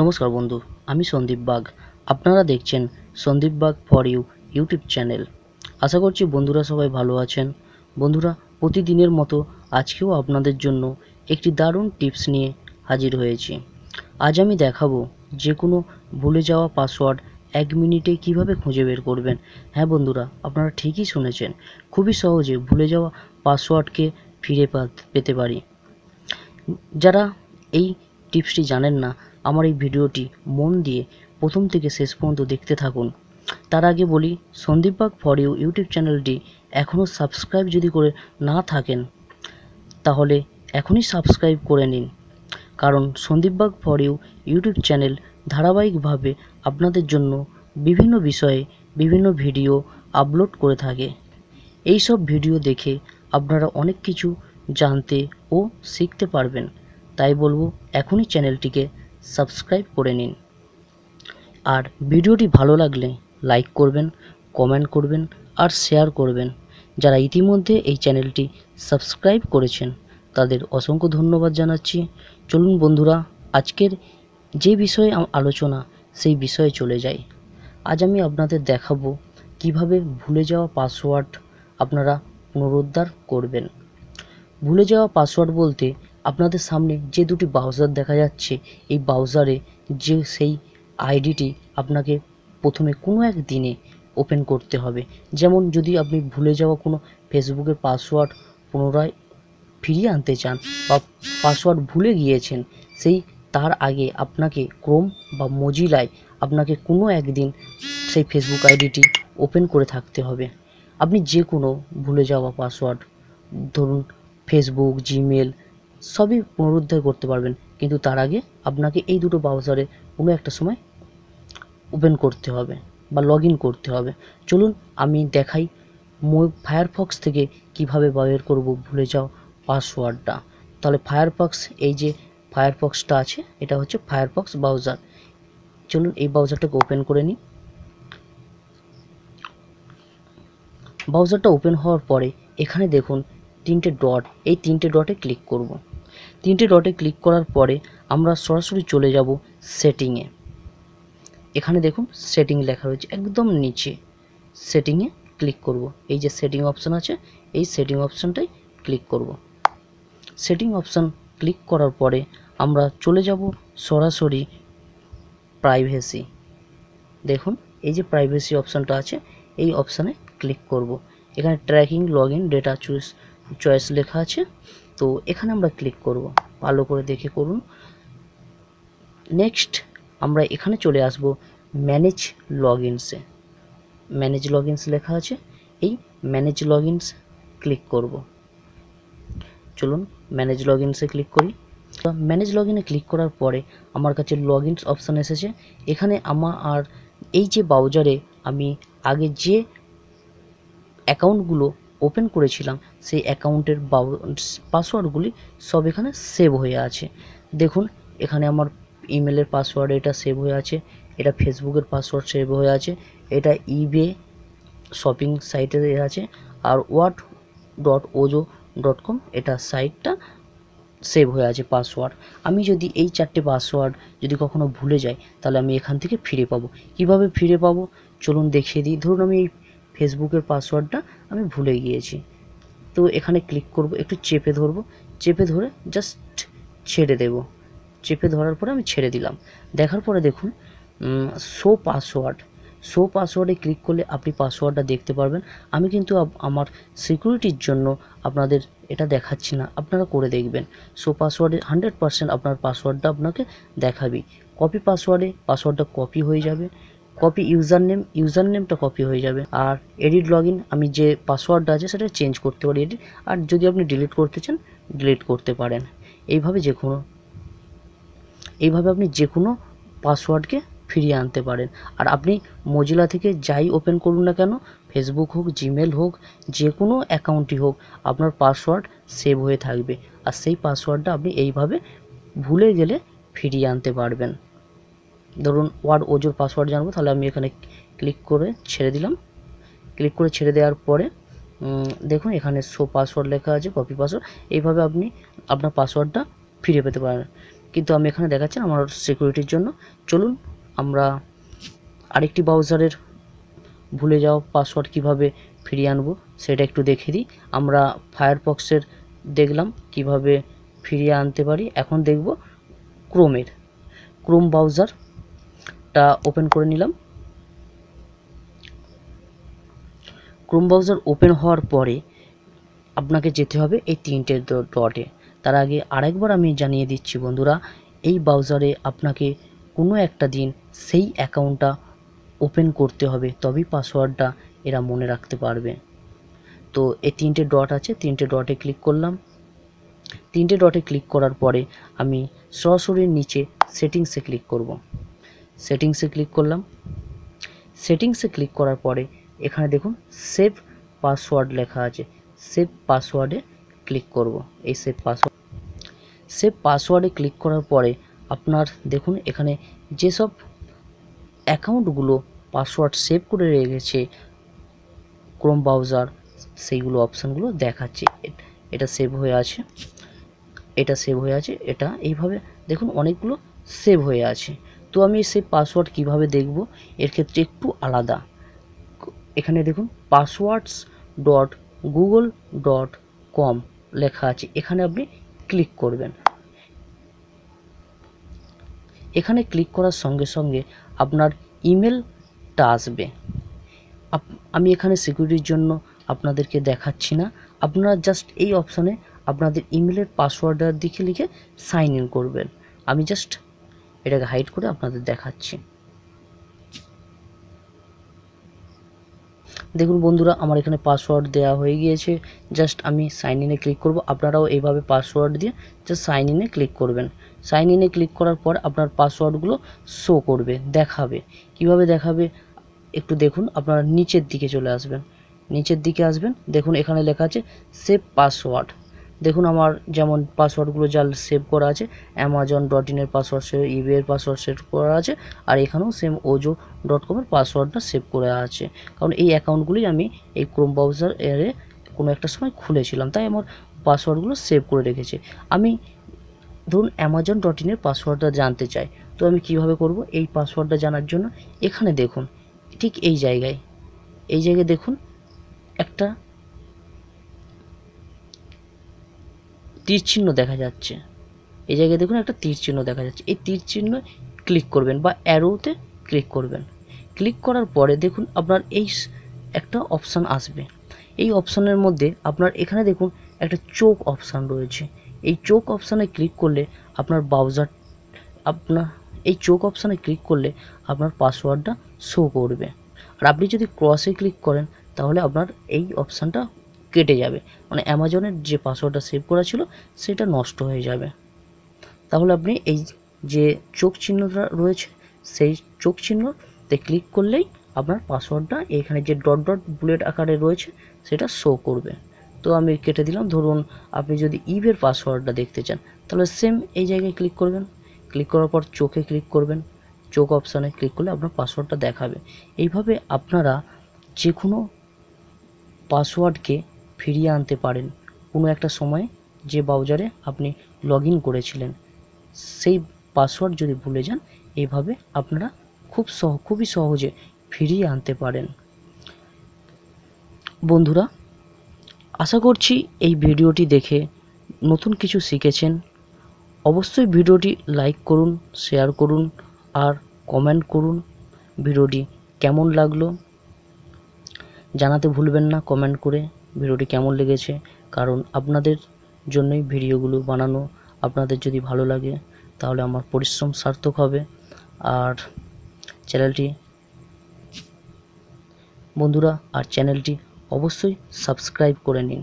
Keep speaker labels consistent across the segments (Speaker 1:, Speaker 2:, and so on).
Speaker 1: নমস্কার বন্ধু, আমি সন্দীপ বাগ। আপনারা দেখছেন Sandeep Bag for you YouTube channel. আশা করছি বন্ধুরা সবাই ভালো আছেন। বন্ধুরা, প্রতিদিনের মতো আজকেও আপনাদের জন্য একটি দারুণ টিপস নিয়ে হাজির হয়েছি। আজ আমি দেখাবো যে কোনো ভুলে যাওয়া পাসওয়ার্ড 1 মিনিটে কিভাবে খুঁজে বের করবেন। হ্যাঁ বন্ধুরা, আপনারা ঠিকই শুনেছেন, খুবই সহজে ভুলে যাওয়া পাসওয়ার্ডকে ফিরে পেতে পারি। যারা এই টিপসটি জানেন না, আমার এই ভিডিওটি মন দিয়ে প্রথম থেকে শেষ পর্যন্ত দেখতে থাকুন। তার আগে বলি, Sandip Bag for you YouTube চ্যানেলটি এখনও সাবস্ক্রাইব যদি করে না থাকেন তাহলে এখনই সাবস্ক্রাইব করে নিন, কারণ Sandip Bag for you YouTube channel ধারাবাহিকভাবে আপনাদের জন্য বিভিন্ন বিষয়ে বিভিন্ন ভিডিও আপলোড করে থাকে। এই সব ভিডিও দেখে আপনারা অনেক কিছু জানতে ও শিখতে পারবেন। তাই বলবো, এখনই চ্যানেলটিকে সাবস্ক্রাইব করে নিন। আর ভিডিওটি ভালো লাগলে লাইক করবেন, কমেন্ট করবেন আর শেয়ার করবেন। যারা ইতিমধ্যে এই চ্যানেলটি সাবস্ক্রাইব করেছেন তাদের অসংখ্য ধন্যবাদ জানাচ্ছি। চলুন বন্ধুরা, আজকের যে বিষয়ে আলোচনা সেই বিষয়ে চলে যাই। আজ আমি আপনাদের দেখাবো কিভাবে ভুলে যাওয়া পাসওয়ার্ড আপনারা পুনরুদ্ধার করবেন। ভুলে যাওয়া পাসওয়ার্ড বলতে আপনাদের সামনে যে দুটি ব্রাউজার দেখা যাচ্ছে, এই ব্রাউজারে যে সেই আইডিটি আপনাকে প্রথমে কোনো এক দিনে ওপেন করতে হবে। যেমন যদি আপনি ভুলে যাওয়া কোনো ফেসবুকের পাসওয়ার্ড পুনরায় ফিরিয়ে আনতে চান বা পাসওয়ার্ড ভুলে গিয়েছেন, সেই তার আগে আপনাকে ক্রোম বা মজিলায় আপনাকে কোনো একদিন সেই ফেসবুক আইডিটি ওপেন করে থাকতে হবে। আপনি যে কোনো ভুলে যাওয়া পাসওয়ার্ড, ধরুন ফেসবুক, জিমেল, সবই পুনরুদ্ধার করতে পারবেন, কিন্তু তার আগে আপনাকে এই দুটো ব্রাউজারে কোনো একটা সময় ওপেন করতে হবে বা লগ ইন করতে হবে। চলুন আমি দেখাই ফায়ারফক্স থেকে কিভাবে বের করব ভুলে যাওয়া পাসওয়ার্ডটা। তাহলে ফায়ারফক্স, এই যে ফায়ারফক্সটা আছে, এটা হচ্ছে ফায়ারফক্স ব্রাউজার। চলুন এই ব্রাউজারটাকে ওপেন করে নিই। ব্রাউজারটা ওপেন হওয়ার পরে এখানে দেখুন তিনটে ডট, এই তিনটে ডটে ক্লিক করব। তিনটে ডটে ক্লিক করার পরে আমরা সরাসরি চলে যাব সেটিংয়ে। এখানে দেখুন সেটিং লেখা রয়েছে একদম নিচে, সেটিংয়ে ক্লিক করব। এই যে সেটিং অপশান আছে, এই সেটিং অপশানটাই ক্লিক করব। সেটিং অপশান ক্লিক করার পরে আমরা চলে যাব সরাসরি প্রাইভেসি। দেখুন এই যে প্রাইভেসি অপশানটা আছে, এই অপশানে ক্লিক করব। এখানে tracking, log in, data choice লেখা আছে, তো এখানে আমরা ক্লিক করব। ভালো করে দেখে করুন। নেক্সট আমরা এখানে চলে আসব ম্যানেজ লগইনসে। ম্যানেজ লগইনস লেখা আছে, এই ম্যানেজ লগইনস ক্লিক করব। চলুন ম্যানেজ লগইনসে ক্লিক করি। ম্যানেজ লগইনে ক্লিক করার পরে আমার কাছে লগইনস অপশান এসেছে। এখানে আর এই যে ব্রাউজারে আমি আগে যে অ্যাকাউন্টগুলো ওপেন করেছিলাম সেই অ্যাকাউন্টের পাসওয়ার্ডগুলি সব এখানে সেভ হয়ে আছে। দেখুন এখানে আমার ইমেলের পাসওয়ার্ড এটা সেভ হয়ে আছে, এটা ফেসবুকের পাসওয়ার্ড সেভ হয়ে আছে, এটা ইবে শপিং সাইটের আছে, আর what.ojo.com এটা সাইটটা সেভ হয়ে আছে পাসওয়ার্ড। আমি যদি এই চারটে পাসওয়ার্ড যদি কখনো ভুলে যাই তাহলে আমি এখান থেকে ফিরে পাবো। কিভাবে ফিরে পাবো চলুন দেখিয়ে দিই। ধরুন আমি এই ফেসবুকের পাসওয়ার্ডটা আমি ভুলে গিয়েছি, তো এখানে ক্লিক করব, একটু চেপে ধরবো, চেপে ধরে জাস্ট ছেড়ে দেব। চেপে ধরার পরে আমি ছেড়ে দিলাম। দেখার পরে দেখুন শো পাসওয়ার্ডে ক্লিক করলে আপনি পাসওয়ার্ডটা দেখতে পারবেন। আমি কিন্তু আমার সিকিউরিটির জন্য আপনাদের এটা দেখাচ্ছি না, আপনারা করে দেখবেন। শো পাসওয়ার্ডে 100% আপনার পাসওয়ার্ডটা আপনাকে দেখাবি। কপি পাসওয়ার্ডটা কপি হয়ে যাবে, কপি ইউজার নেমটা কপি হয়ে যাবে। আর এডিট লগইন, আমি যে পাসওয়ার্ডটা আছে সেটা চেঞ্জ করতে পারি এডিট, আর যদি আপনি ডিলিট করতে চান ডিলিট করতে পারেন। এইভাবে আপনি যে কোনো পাসওয়ার্ডকে ফিরিয়ে আনতে পারেন। আর আপনি মজিলা থেকে যাই ওপেন করুন না কেন, ফেসবুক হোক, জিমেল হোক, যে কোনো অ্যাকাউন্টই হোক, আপনার পাসওয়ার্ড সেভ হয়ে থাকবে। আর সেই পাসওয়ার্ডটা আপনি এইভাবে ভুলে গেলে ফিরিয়ে আনতে পারবেন। ধরুন ওজোর পাসওয়ার্ড জানবো, তাহলে আমি এখানে ক্লিক করে ছেড়ে দিলাম। ক্লিক করে ছেড়ে দেওয়ার পরে দেখুন এখানে শো পাসওয়ার্ড লেখা আছে, কপি পাসওয়ার্ড। এইভাবে আপনি আপনার পাসওয়ার্ডটা ফিরে পেতে পারেন। কিন্তু আমি এখানে দেখাচ্ছি আমার সিকিউরিটির জন্য। চলুন আমরা আরেকটি ব্রাউজারের ভুলে যাওয়া পাসওয়ার্ড কিভাবে ফিরিয়ে আনবো সেটা একটু দেখে দিই। আমরা ফায়ারফক্সের দেখলাম কিভাবে ফিরিয়ে আনতে পারি, এখন দেখব ক্রোম ব্রাউজারটা ওপেন করে নিলাম। ক্রোম ব্রাউজার ওপেন হওয়ার পরে আপনাকে যেতে হবে এই 3টে ডটে। তার আগে আরেকবার আমি জানিয়ে দিচ্ছি বন্ধুরা, এই ব্রাউজারে আপনাকে কোনো একটা দিন সেই অ্যাকাউন্টটা ওপেন করতে হবে, তবেই পাসওয়ার্ডটা এরা মনে রাখতে পারবে। তো এই 3টে ডট আছে, 3টে ডটে ক্লিক করলাম। 3টে ডটে ক্লিক করার পরে আমি সরাসরি নিচে সেটিংসে ক্লিক করব। সেটিংসে ক্লিক করলাম। সেটিংসে ক্লিক করার পরে এখানে দেখুন সেভ পাসওয়ার্ড লেখা আছে, সেভ পাসওয়ার্ডে ক্লিক করব। এই সেভ পাসওয়ার্ডে ক্লিক করার পরে আপনার দেখুন এখানে যেসব অ্যাকাউন্টগুলো পাসওয়ার্ড সেভ করে রেখেছে ক্রোম ব্রাউজার, সেইগুলো অপশানগুলো দেখাচ্ছে। এটা সেভ হয়ে আছে, এটা সেভ হয়ে আছে, এটা এইভাবে দেখুন অনেকগুলো সেভ হয়ে আছে। তো আমি সেই পাসওয়ার্ড কিভাবে দেখব, এর ক্ষেত্রে একটু আলাদা। এখানে দেখুন passwords.google.com লেখা আছে, এখানে আপনি ক্লিক করবেন। এখানে ক্লিক করার সঙ্গে সঙ্গে আপনার ইমেলটা আসবে। আমি এখানে সিকিউরিটির জন্য আপনাদেরকে দেখাচ্ছি না, আপনারা জাস্ট এই অপশানে আপনাদের ইমেলের পাসওয়ার্ডটা লিখে সাইন ইন করবেন। আমি জাস্ট এটাকে হাইড করে আপনাদের দেখাচ্ছি। দেখুন বন্ধুরা আমার এখানে পাসওয়ার্ড দেওয়া হয়ে গিয়েছে, জাস্ট আমি সাইন ইনে ক্লিক করব। আপনারাও এইভাবে পাসওয়ার্ড দিয়ে জাস্ট সাইন ইনে ক্লিক করবেন। সাইন ইনে ক্লিক করার পর আপনার পাসওয়ার্ডগুলো শো করবে, দেখাবে। কিভাবে দেখাবে একটু দেখুন, আপনারা নিচের দিকে চলে আসবেন। নিচের দিকে আসবেন, দেখুন এখানে লেখা আছে সেভ পাসওয়ার্ড। দেখুন আমার যেমন পাসওয়ার্ডগুলো যা সেভ করা আছে, amazon.in-এর পাসওয়ার্ড সেভ, eBay-এর পাসওয়ার্ড সেভ করা আছে, আর এখানেও সেম ojo.com-এর পাসওয়ার্ডটা সেভ করে আছে। কারণ এই অ্যাকাউন্টগুলি আমি এই ক্রোম ব্রাউজার এর কোনো একটা সময় খুলেছিলাম, তাই আমার পাসওয়ার্ডগুলো সেভ করে রেখেছে। আমি ধরুন amazon.in-এর পাসওয়ার্ডটা জানতে চাই, তো আমি কিভাবে করব? এই পাসওয়ার্ডটা জানার জন্য এখানে দেখুন ঠিক এই জায়গায় দেখুন একটা তীর চিহ্ন দেখা যাচ্ছে। এই জায়গায় দেখুন একটা তীর চিহ্ন দেখা যাচ্ছে, এই তীর চিহ্ন ক্লিক করবেন বা অ্যারোতে ক্লিক করবেন। ক্লিক করার পরে দেখুন আপনার এই একটা অপশান আসবে। এই অপশানের মধ্যে আপনার এখানে দেখুন একটা চোখ অপশান রয়েছে। এই চোখ অপশানে ক্লিক করলে আপনার ব্রাউজার এই চোখ অপশানে ক্লিক করলে আপনার পাসওয়ার্ডটা শো করবে। আর আপনি যদি ক্রসে ক্লিক করেন তাহলে আপনার এই অপশানটা কেটে যাবে, মানে অ্যামাজনের যে পাসওয়ার্ডটা সেভ করা ছিল সেটা নষ্ট হয়ে যাবে। তাহলে আপনি এই যে চোখ চিহ্নটা রয়েছে সেই চোখ চিহ্নতে ক্লিক করলেই আপনার পাসওয়ার্ডটা এখানে যে ডট ডট বুলেট আকারে রয়েছে সেটা শো করবে। তো আমি কেটে দিলাম। ধরুন আপনি যদি ইবের পাসওয়ার্ডটা দেখতে চান তাহলে সেম এই জায়গায় ক্লিক করবেন। ক্লিক করার পর চোখে ক্লিক করবেন, চোখ অপশানে ক্লিক করলে আপনার পাসওয়ার্ডটা দেখাবে। এইভাবে আপনারা যে কোনো পাসওয়ার্ডকে ফিরিয়ে আনতে পারেন। কোনো একটা সময়ে যে ব্রাউজারে আপনি লগ ইন করেছিলেন সেই পাসওয়ার্ড যদি ভুলে যান, এইভাবে আপনারা খুবই সহজে ফিরিয়ে আনতে পারেন। বন্ধুরা আশা করছি এই ভিডিওটি দেখে নতুন কিছু শিখেছেন। অবশ্যই ভিডিওটি লাইক করুন, শেয়ার করুন আর কমেন্ট করুন। ভিডিওটি কেমন লাগলো জানাতে ভুলবেন না কমেন্ট করে ভিডিওটি কেমন লেগেছে, কারণ আপনাদের জন্যই ভিডিওগুলো বানানো। আপনাদের যদি ভালো লাগে তাহলে আমার পরিশ্রম সার্থক হবে। আর চ্যানেলটি অবশ্যই সাবস্ক্রাইব করে নিন।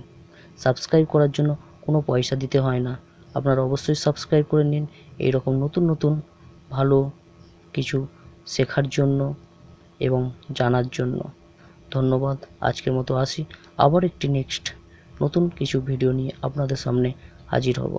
Speaker 1: সাবস্ক্রাইব করার জন্য কোনো পয়সা দিতে হয় না, আপনারা অবশ্যই সাবস্ক্রাইব করে নিন এইরকম নতুন ভালো কিছু শেখার জন্য এবং জানার জন্য। ধন্যবাদ। আজকের মতো আসি, আবার একটি নেক্সট নতুন কিছু ভিডিও নিয়ে আপনাদের সামনে হাজির হব।